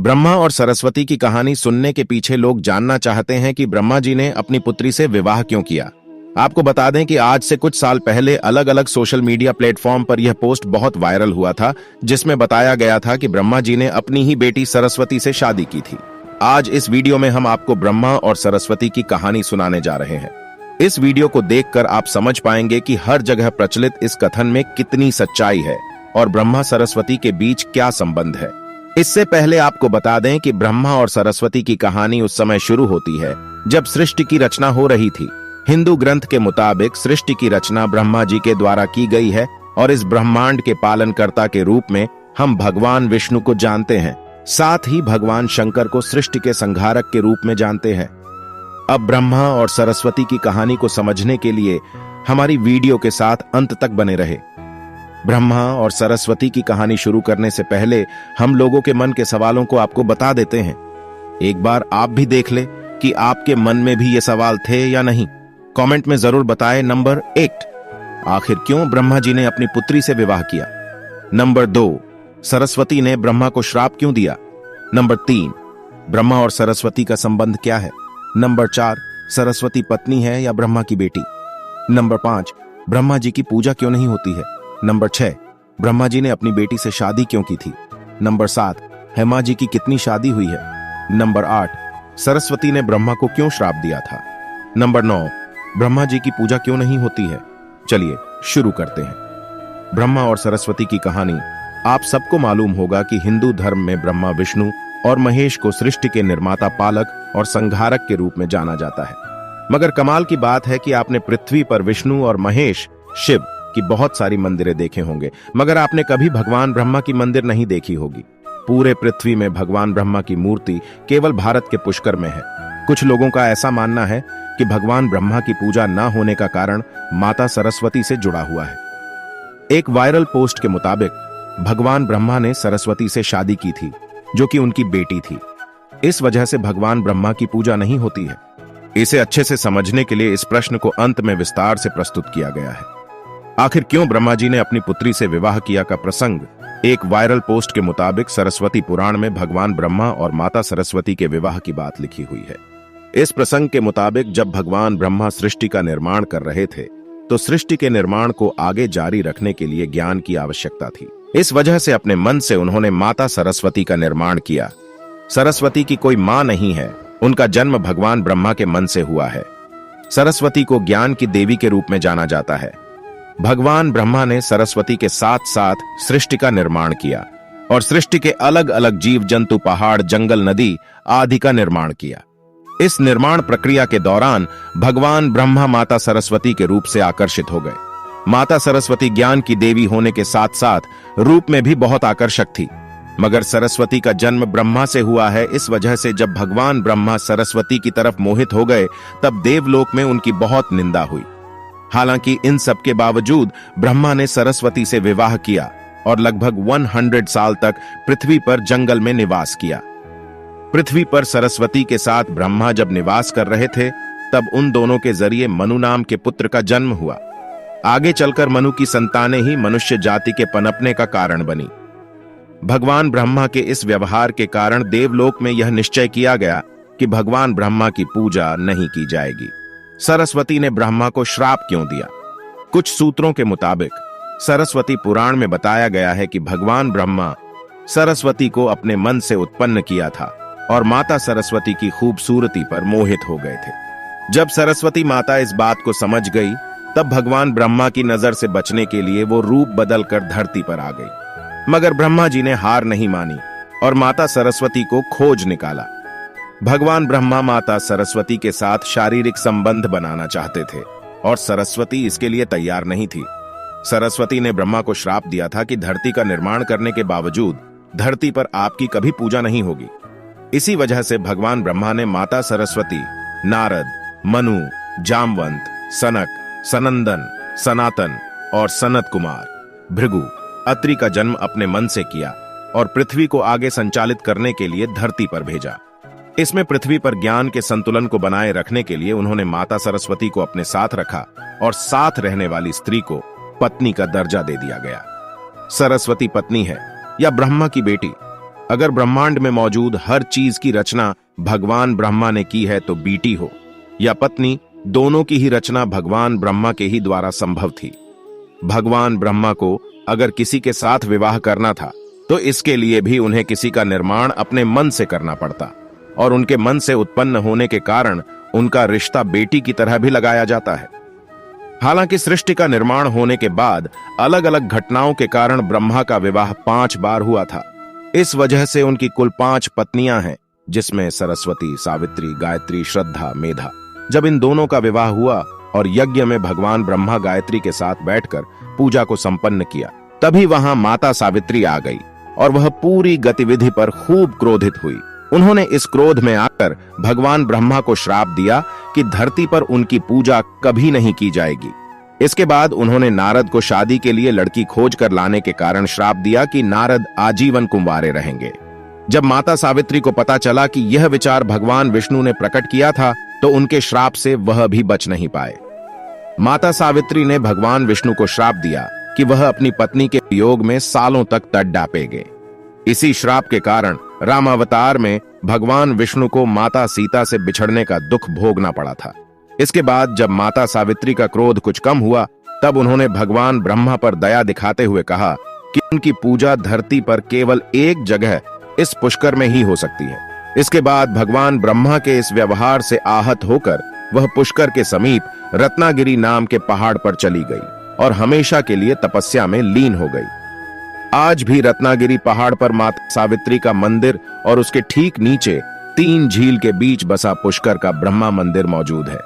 ब्रह्मा और सरस्वती की कहानी सुनने के पीछे लोग जानना चाहते हैं कि ब्रह्मा जी ने अपनी पुत्री से विवाह क्यों किया। आपको बता दें कि आज से कुछ साल पहले अलग अलग सोशल मीडिया प्लेटफॉर्म पर यह पोस्ट बहुत वायरल हुआ था, जिसमें बताया गया था कि ब्रह्मा जी ने अपनी ही बेटी सरस्वती से शादी की थी। आज इस वीडियो में हम आपको ब्रह्मा और सरस्वती की कहानी सुनाने जा रहे हैं। इस वीडियो को देखकर आप समझ पाएंगे कि हर जगह प्रचलित इस कथन में कितनी सच्चाई है और ब्रह्मा सरस्वती के बीच क्या संबंध है। इससे पहले आपको बता दें कि ब्रह्मा और सरस्वती की कहानी उस समय शुरू होती है जब सृष्टि की रचना हो रही थी। हिंदू ग्रंथ के मुताबिक सृष्टि की रचना ब्रह्मा जी के द्वारा की गई है और इस ब्रह्मांड के पालनकर्ता के रूप में हम भगवान विष्णु को जानते हैं, साथ ही भगवान शंकर को सृष्टि के संहारक के रूप में जानते हैं। अब ब्रह्मा और सरस्वती की कहानी को समझने के लिए हमारी वीडियो के साथ अंत तक बने रहे। ब्रह्मा और सरस्वती की कहानी शुरू करने से पहले हम लोगों के मन के सवालों को आपको बता देते हैं। एक बार आप भी देख ले कि आपके मन में भी ये सवाल थे या नहीं। कमेंट में जरूर बताएं। नंबर 1, आखिर क्यों ब्रह्मा जी ने अपनी पुत्री से विवाह किया? नंबर 2, सरस्वती ने ब्रह्मा को श्राप क्यों दिया? नंबर 3, ब्रह्मा और सरस्वती का संबंध क्या है? नंबर 4, सरस्वती पत्नी है या ब्रह्मा की बेटी? नंबर 5, ब्रह्मा जी की पूजा क्यों नहीं होती है? नंबर 6, ब्रह्मा जी ने अपनी बेटी से शादी क्यों की थी? नंबर 7, हेमा जी की कितनी शादी हुई है? नंबर 8, सरस्वती ने ब्रह्मा को क्यों श्राप दिया था? नंबर 9, ब्रह्मा जी की पूजा क्यों नहीं होती है? चलिए शुरू करते हैं। ब्रह्मा और सरस्वती की कहानी। आप सबको मालूम होगा कि हिंदू धर्म में ब्रह्मा विष्णु और महेश को सृष्टि के निर्माता, पालक और संहारक के रूप में जाना जाता है। मगर कमाल की बात है कि आपने पृथ्वी पर विष्णु और महेश, शिव की बहुत सारी मंदिरें देखे होंगे, मगर आपने कभी भगवान ब्रह्मा की मंदिर नहीं देखी होगी। पूरे पृथ्वी में भगवान ब्रह्मा की मूर्ति केवल भारत के पुष्कर में है। कुछ लोगों का ऐसा मानना है कि भगवान ब्रह्मा की पूजा न होने का कारण माता सरस्वती से जुड़ा हुआ है। एक वायरल पोस्ट के मुताबिक भगवान ब्रह्मा ने सरस्वती से शादी की थी, जो कि उनकी बेटी थी। इस वजह से भगवान ब्रह्मा की पूजा नहीं होती है। इसे अच्छे से समझने के लिए इस प्रश्न को अंत में विस्तार से प्रस्तुत किया गया है। आखिर क्यों ब्रह्मा जी ने अपनी पुत्री से विवाह किया का प्रसंग एक वायरल पोस्ट के मुताबिक सरस्वती पुराण में भगवान ब्रह्मा और माता सरस्वती के विवाह की बात लिखी हुई है। इस प्रसंग के मुताबिक जब भगवान ब्रह्मा सृष्टि का निर्माण कर रहे थे तो सृष्टि के निर्माण को आगे जारी रखने के लिए ज्ञान की आवश्यकता थी। इस वजह से अपने मन से उन्होंने माता सरस्वती का निर्माण किया। सरस्वती की कोई मां नहीं है, उनका जन्म भगवान ब्रह्मा के मन से हुआ है। सरस्वती को ज्ञान की देवी के रूप में जाना जाता है। भगवान ब्रह्मा ने सरस्वती के साथ साथ सृष्टि का निर्माण किया और सृष्टि के अलग अलग जीव जंतु, पहाड़, जंगल, नदी आदि का निर्माण किया। इस निर्माण प्रक्रिया के दौरान भगवान ब्रह्मा माता सरस्वती के रूप से आकर्षित हो गए। माता सरस्वती ज्ञान की देवी होने के साथ साथ रूप में भी बहुत आकर्षक थी, मगर सरस्वती का जन्म ब्रह्मा से हुआ है। इस वजह से जब भगवान ब्रह्मा सरस्वती की तरफ मोहित हो गए तब देवलोक में उनकी बहुत निंदा हुई। हालांकि इन सब के बावजूद ब्रह्मा ने सरस्वती से विवाह किया और लगभग 100 साल तक पृथ्वी पर जंगल में निवास किया। पृथ्वी पर सरस्वती के साथ ब्रह्मा जब निवास कर रहे थे तब उन दोनों के जरिए मनु नाम के पुत्र का जन्म हुआ। आगे चलकर मनु की संतानें ही मनुष्य जाति के पनपने का कारण बनी। भगवान ब्रह्मा के इस व्यवहार के कारण देवलोक में यह निश्चय किया गया कि भगवान ब्रह्मा की पूजा नहीं की जाएगी। सरस्वती ने ब्रह्मा को श्राप क्यों दिया? कुछ सूत्रों के मुताबिक सरस्वती पुराण में बताया गया है कि भगवान ब्रह्मा सरस्वती को अपने मन से उत्पन्न किया था और माता सरस्वती की खूबसूरती पर मोहित हो गए थे। जब सरस्वती माता इस बात को समझ गई तब भगवान ब्रह्मा की नजर से बचने के लिए वो रूप बदलकर धरती पर आ गई। मगर ब्रह्मा जी ने हार नहीं मानी और माता सरस्वती को खोज निकाला। भगवान ब्रह्मा माता सरस्वती के साथ शारीरिक संबंध बनाना चाहते थे और सरस्वती इसके लिए तैयार नहीं थी। सरस्वती ने ब्रह्मा को श्राप दिया था कि धरती का निर्माण करने के बावजूद धरती पर आपकी कभी पूजा नहीं होगी। इसी वजह से भगवान ब्रह्मा ने माता सरस्वती, नारद, मनु, जामवंत, सनक, सनंदन, सनातन और सनत कुमार, भृगु, अत्रि का जन्म अपने मन से किया और पृथ्वी को आगे संचालित करने के लिए धरती पर भेजा। इसमें पृथ्वी पर ज्ञान के संतुलन को बनाए रखने के लिए उन्होंने माता सरस्वती को अपने साथ रखा और साथ रहने वाली स्त्री को पत्नी का दर्जा दे दिया गया। सरस्वती पत्नी है या ब्रह्मा की बेटी? अगर ब्रह्मांड में मौजूद हर चीज की रचना भगवान ब्रह्मा ने की है तो बेटी हो या पत्नी, दोनों की ही रचना भगवान ब्रह्मा के ही द्वारा संभव थी। भगवान ब्रह्मा को अगर किसी के साथ विवाह करना था तो इसके लिए भी उन्हें किसी का निर्माण अपने मन से करना पड़ता, और उनके मन से उत्पन्न होने के कारण उनका रिश्ता बेटी की तरह भी लगाया जाता है। हालांकि सृष्टि का निर्माण होने के बाद अलग अलग घटनाओं के कारण ब्रह्मा का विवाह 5 बार हुआ था। इस वजह से उनकी कुल 5 पत्नियां हैं, जिसमें सरस्वती, सावित्री, गायत्री, श्रद्धा, मेधा। जब इन दोनों का विवाह हुआ और यज्ञ में भगवान ब्रह्मा गायत्री के साथ बैठकर पूजा को संपन्न किया, तभी वहां माता सावित्री आ गई और वह पूरी गतिविधि पर खूब क्रोधित हुई। उन्होंने इस क्रोध में आकर भगवान ब्रह्मा को श्राप दिया कि धरती पर उनकी पूजा कभी नहीं की जाएगी। इसके बाद उन्होंने नारद को शादी के लिए लड़की खोज कर लाने के कारण श्राप दिया कि नारद आजीवन कुंवारे रहेंगे। जब माता सावित्री को पता चला कि यह विचार भगवान विष्णु ने प्रकट किया था तो उनके श्राप से वह भी बच नहीं पाए। माता सावित्री ने भगवान विष्णु को श्राप दिया कि वह अपनी पत्नी के वियोग में सालों तक तड़पाएंगे। इसी श्राप के कारण रामावतार में भगवान विष्णु को माता सीता से बिछड़ने का दुख भोगना पड़ा था। इसके बाद जब माता सावित्री का क्रोध कुछ कम हुआ, तब उन्होंने भगवान ब्रह्मा पर दया दिखाते हुए कहा कि उनकी पूजा धरती पर केवल एक जगह, इस पुष्कर में ही हो सकती है। इसके बाद भगवान ब्रह्मा के इस व्यवहार से आहत होकर वह पुष्कर के समीप रत्नागिरी नाम के पहाड़ पर चली गई और हमेशा के लिए तपस्या में लीन हो गई। आज भी रत्नागिरी पहाड़ पर माता सावित्री का मंदिर और उसके ठीक नीचे 3 झील के बीच बसा पुष्कर का ब्रह्मा मंदिर मौजूद है।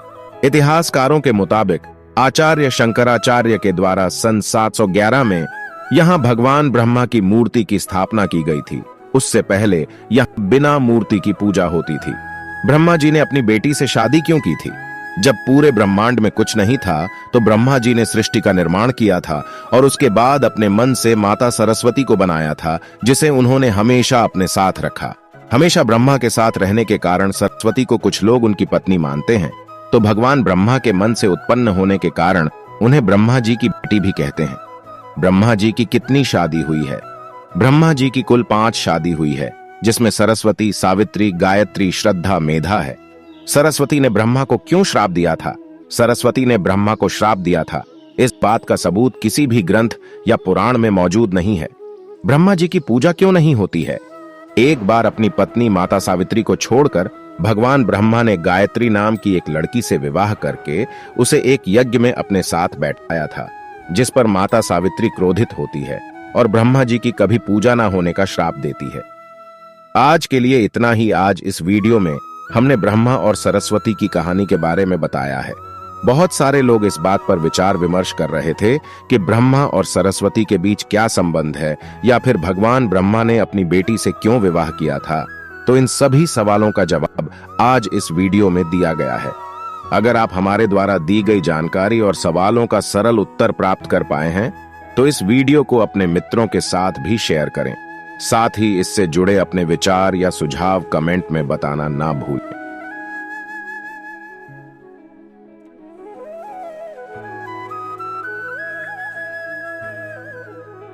इतिहासकारों के मुताबिक आचार्य शंकराचार्य के द्वारा सन 711 में यहां भगवान ब्रह्मा की मूर्ति की स्थापना की गई थी। उससे पहले यहां बिना मूर्ति की पूजा होती थी। ब्रह्मा जी ने अपनी बेटी से शादी क्यों की थी? जब पूरे ब्रह्मांड में कुछ नहीं था तो ब्रह्मा जी ने सृष्टि का निर्माण किया था और उसके बाद अपने मन से माता सरस्वती को बनाया था, जिसे उन्होंने हमेशा अपने साथ रखा। हमेशा ब्रह्मा के साथ रहने के कारण सरस्वती को कुछ लोग उनकी पत्नी मानते हैं, तो भगवान ब्रह्मा के मन से उत्पन्न होने के कारण उन्हें ब्रह्मा जी की बेटी भी कहते हैं। ब्रह्मा जी की कितनी शादी हुई है? ब्रह्मा जी की कुल 5 शादी हुई है, जिसमें सरस्वती, सावित्री, गायत्री, श्रद्धा, मेधा है। सरस्वती ने ब्रह्मा को क्यों श्राप दिया था? सरस्वती ने ब्रह्मा को श्राप दिया था, इस बात का सबूत किसी भी ग्रंथ या पुराण में मौजूद नहीं है। ब्रह्मा जी की पूजा क्यों नहीं होती है? एक बार अपनी पत्नी माता सावित्री को छोड़कर भगवान ब्रह्मा ने गायत्री नाम की एक लड़की से विवाह करके उसे एक यज्ञ में अपने साथ बैठाया था, जिस पर माता सावित्री क्रोधित होती है और ब्रह्मा जी की कभी पूजा ना होने का श्राप देती है। आज के लिए इतना ही। आज इस वीडियो में हमने ब्रह्मा और सरस्वती की कहानी के बारे में बताया है। बहुत सारे लोग इस बात पर विचार विमर्श कर रहे थे कि ब्रह्मा और सरस्वती के बीच क्या संबंध है, या फिर भगवान ब्रह्मा ने अपनी बेटी से क्यों विवाह किया था। तो इन सभी सवालों का जवाब आज इस वीडियो में दिया गया है। अगर आप हमारे द्वारा दी गई जानकारी और सवालों का सरल उत्तर प्राप्त कर पाए हैं तो इस वीडियो को अपने मित्रों के साथ भी शेयर करें। साथ ही इससे जुड़े अपने विचार या सुझाव कमेंट में बताना ना भूलें।